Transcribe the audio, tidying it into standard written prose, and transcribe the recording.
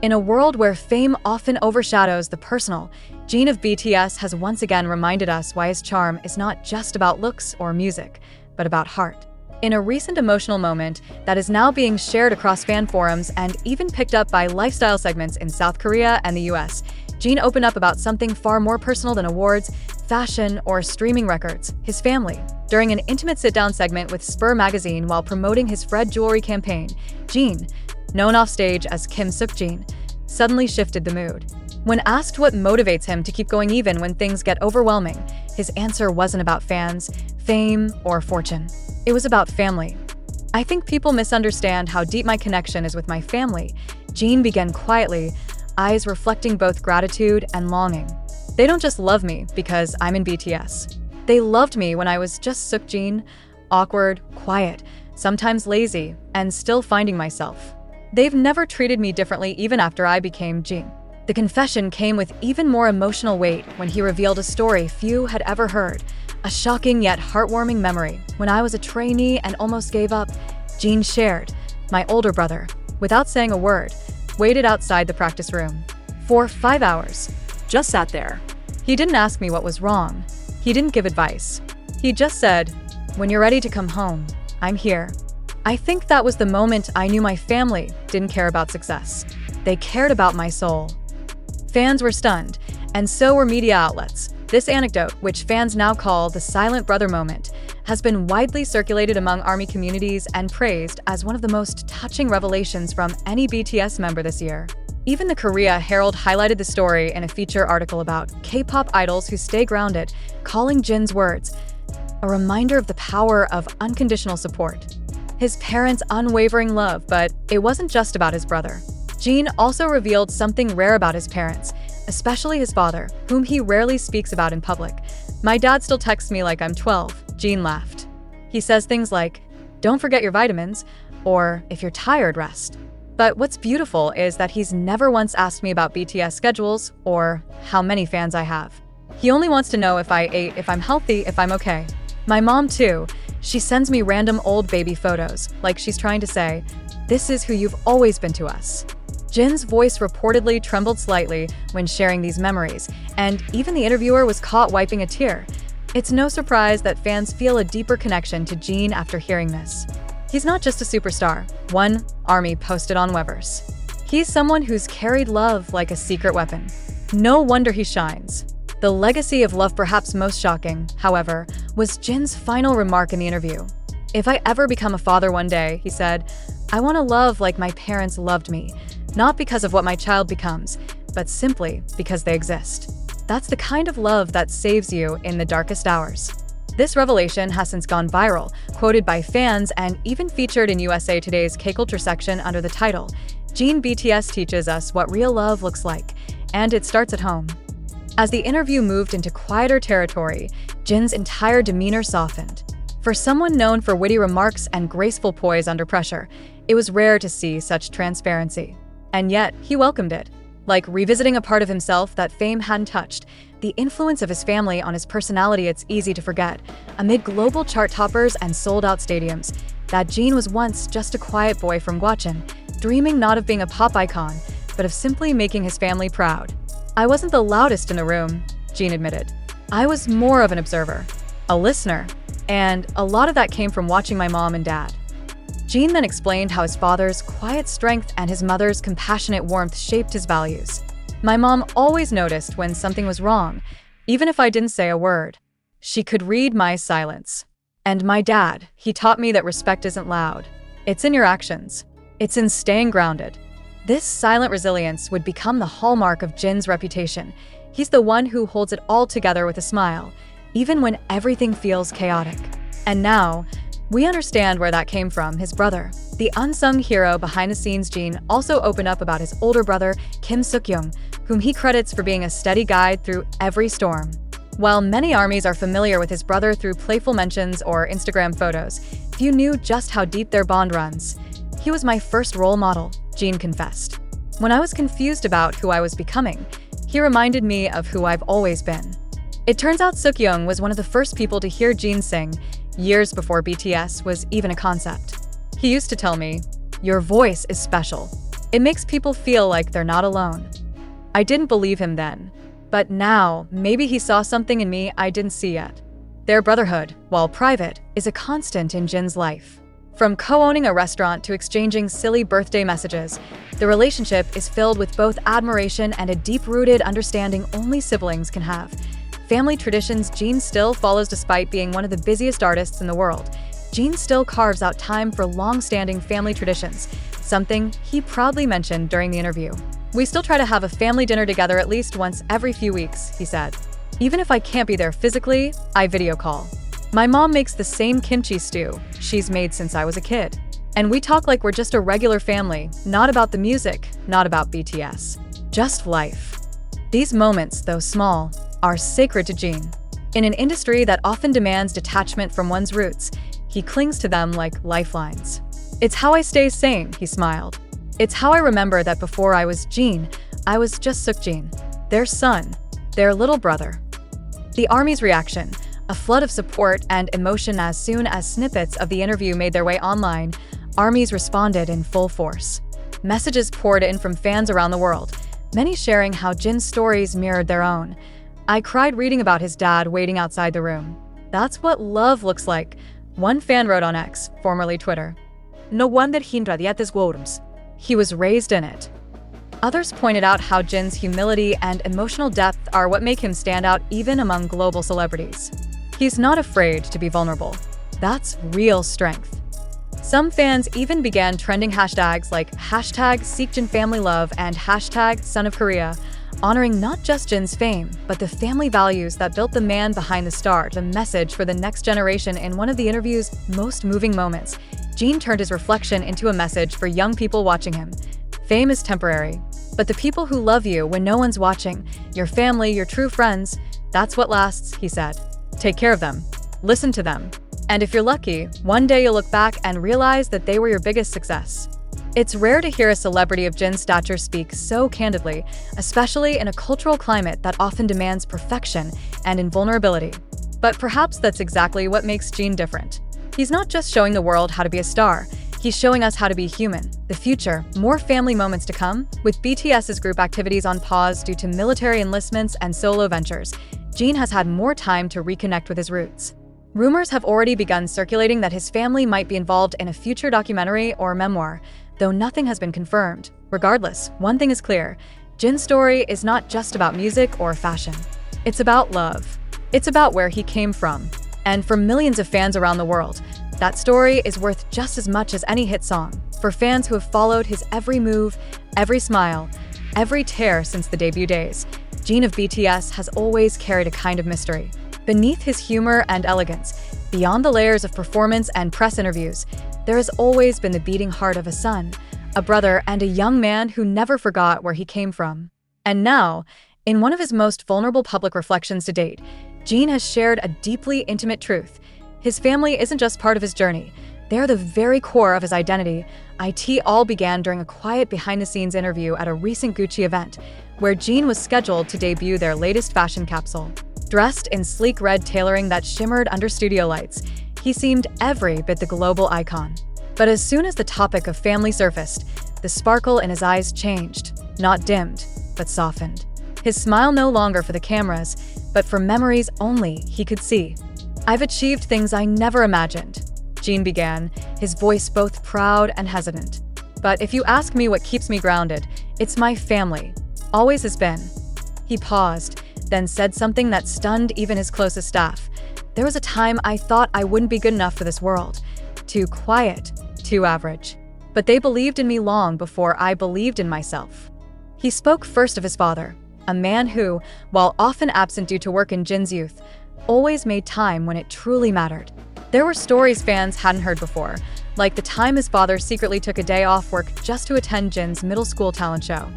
In a world where fame often overshadows the personal, Jin of BTS has once again reminded us why his charm is not just about looks or music, but about heart. In a recent emotional moment that is now being shared across fan forums and even picked up by lifestyle segments in South Korea and the US, Jin opened up about something far more personal than awards, fashion, or streaming records: his family. During an intimate sit-down segment with Spur magazine while promoting his Fred jewelry campaign, Jin, known offstage as Kim Seokjin, suddenly shifted the mood. When asked what motivates him to keep going even when things get overwhelming, his answer wasn't about fans, fame, or fortune. It was about family. "I think people misunderstand how deep my connection is with my family," Jin began quietly, eyes reflecting both gratitude and longing. "They don't just love me because I'm in BTS. They loved me when I was just Seokjin, awkward, quiet, sometimes lazy, and still finding myself. They've never treated me differently even after I became Jin." The confession came with even more emotional weight when he revealed a story few had ever heard, a shocking yet heartwarming memory. "When I was a trainee and almost gave up," Jin shared, "my older brother, without saying a word, waited outside the practice room for 5 hours. Just sat there. He didn't ask me what was wrong. He didn't give advice. He just said, 'When you're ready to come home, I'm here.' I think that was the moment I knew my family didn't care about success. They cared about my soul." Fans were stunned, and so were media outlets. This anecdote, which fans now call the silent brother moment, has been widely circulated among ARMY communities and praised as one of the most touching revelations from any BTS member this year. Even the Korea Herald highlighted the story in a feature article about K-pop idols who stay grounded, calling Jin's words a reminder of the power of unconditional support. His parents' unwavering love, but it wasn't just about his brother. Jin also revealed something rare about his parents, especially his father, whom he rarely speaks about in public. "My dad still texts me like I'm 12, Jin laughed. "He says things like, 'Don't forget your vitamins,' or 'If you're tired, rest.' But what's beautiful is that he's never once asked me about BTS schedules or how many fans I have. He only wants to know if I ate, if I'm healthy, if I'm okay." My mom too, she sends me random old baby photos, like she's trying to say, "This is who you've always been to us." Jin's voice reportedly trembled slightly when sharing these memories, and even the interviewer was caught wiping a tear. It's no surprise that fans feel a deeper connection to Jin after hearing this. He's not just a superstar, one ARMY posted on Weverse. He's someone who's carried love like a secret weapon. No wonder he shines. The legacy of love, perhaps most shocking, however, was Jin's final remark in the interview. "If I ever become a father one day," he said, "I want to love like my parents loved me, not because of what my child becomes, but simply because they exist." That's the kind of love that saves you in the darkest hours. This revelation has since gone viral, quoted by fans, and even featured in USA Today's K-Culture section under the title, "Jin BTS teaches us what real love looks like, and it starts at home." As the interview moved into quieter territory, Jin's entire demeanor softened. For someone known for witty remarks and graceful poise under pressure, it was rare to see such transparency. And yet, he welcomed it. Like revisiting a part of himself that fame hadn't touched, the influence of his family on his personality, it's easy to forget. Amid global chart toppers and sold-out stadiums, that Jin was once just a quiet boy from Gwacheon, dreaming not of being a pop icon, but of simply making his family proud. "I wasn't the loudest in the room," Jin admitted. "I was more of an observer, a listener, and a lot of that came from watching my mom and dad." Jin then explained how his father's quiet strength and his mother's compassionate warmth shaped his values. "My mom always noticed when something was wrong, even if I didn't say a word. She could read my silence. And my dad, he taught me that respect isn't loud. It's in your actions. It's in staying grounded." This silent resilience would become the hallmark of Jin's reputation. He's the one who holds it all together with a smile, even when everything feels chaotic. And now, we understand where that came from: his brother. The unsung hero behind the scenes, Jin also opened up about his older brother, Kim Seokjin, whom he credits for being a steady guide through every storm. While many ARMYs are familiar with his brother through playful mentions or Instagram photos, few knew just how deep their bond runs. "He was my first role model," Jin confessed. "When I was confused about who I was becoming, he reminded me of who I've always been." It turns out Seokjin was one of the first people to hear Jin sing, years before BTS was even a concept. "He used to tell me, 'Your voice is special.' It makes people feel like they're not alone. I didn't believe him then. But now, maybe he saw something in me I didn't see yet. Their brotherhood, while private, is a constant in Jin's life. From co-owning a restaurant to exchanging silly birthday messages, the relationship is filled with both admiration and a deep-rooted understanding only siblings can have. Family traditions Jin still follows despite being one of the busiest artists in the world. Jin still carves out time for long-standing family traditions, something he proudly mentioned during the interview. "We still try to have a family dinner together at least once every few weeks," he said. "Even if I can't be there physically, I video call. My mom makes the same kimchi stew she's made since I was a kid. And we talk like we're just a regular family, not about the music, not about BTS. Just life." These moments, though small, are sacred to Jin. In an industry that often demands detachment from one's roots, he clings to them like lifelines. "It's how I stay sane," he smiled. "It's how I remember that before I was Jin, I was just Seokjin, their son, their little brother." The ARMY's reaction, a flood of support and emotion as soon as snippets of the interview made their way online, ARMYs responded in full force. Messages poured in from fans around the world, many sharing how Jin's stories mirrored their own. "I cried reading about his dad waiting outside the room. That's what love looks like," one fan wrote on X, formerly Twitter. "No wonder he radiates worms. He was raised in it." Others pointed out how Jin's humility and emotional depth are what make him stand out even among global celebrities. He's not afraid to be vulnerable. That's real strength. Some fans even began trending hashtags like #SeokjinFamilyLove and #SonOfKorea, honoring not just Jin's fame, but the family values that built the man behind the star. The message for the next generation. In one of the interview's most moving moments, Jin turned his reflection into a message for young people watching him. "Fame is temporary, but the people who love you when no one's watching, your family, your true friends, that's what lasts," he said. "Take care of them. Listen to them. And if you're lucky, one day you'll look back and realize that they were your biggest success." It's rare to hear a celebrity of Jin's stature speak so candidly, especially in a cultural climate that often demands perfection and invulnerability. But perhaps that's exactly what makes Jin different. He's not just showing the world how to be a star, he's showing us how to be human. The future, more family moments to come. With BTS's group activities on pause due to military enlistments and solo ventures, Jin has had more time to reconnect with his roots. Rumors have already begun circulating that his family might be involved in a future documentary or memoir, though nothing has been confirmed. Regardless, one thing is clear: Jin's story is not just about music or fashion. It's about love. It's about where he came from. And for millions of fans around the world, that story is worth just as much as any hit song. For fans who have followed his every move, every smile, every tear since the debut days, Jin of BTS has always carried a kind of mystery. Beneath his humor and elegance, beyond the layers of performance and press interviews, there has always been the beating heart of a son, a brother, and a young man who never forgot where he came from. And now, in one of his most vulnerable public reflections to date, Jin has shared a deeply intimate truth. His family isn't just part of his journey. They're the very core of his identity. It all began during a quiet behind-the-scenes interview at a recent Gucci event, where Jin was scheduled to debut their latest fashion capsule. Dressed in sleek red tailoring that shimmered under studio lights, he seemed every bit the global icon. But as soon as the topic of family surfaced, the sparkle in his eyes changed, not dimmed, but softened. His smile no longer for the cameras, but for memories only he could see. "I've achieved things I never imagined," Jin began, his voice both proud and hesitant. "But if you ask me what keeps me grounded, it's my family. Always has been." He paused, then said something that stunned even his closest staff. "There was a time I thought I wouldn't be good enough for this world. Too quiet, too average. But they believed in me long before I believed in myself." He spoke first of his father, a man who, while often absent due to work in Jin's youth, always made time when it truly mattered. There were stories fans hadn't heard before, like the time his father secretly took a day off work just to attend Jin's middle school talent show.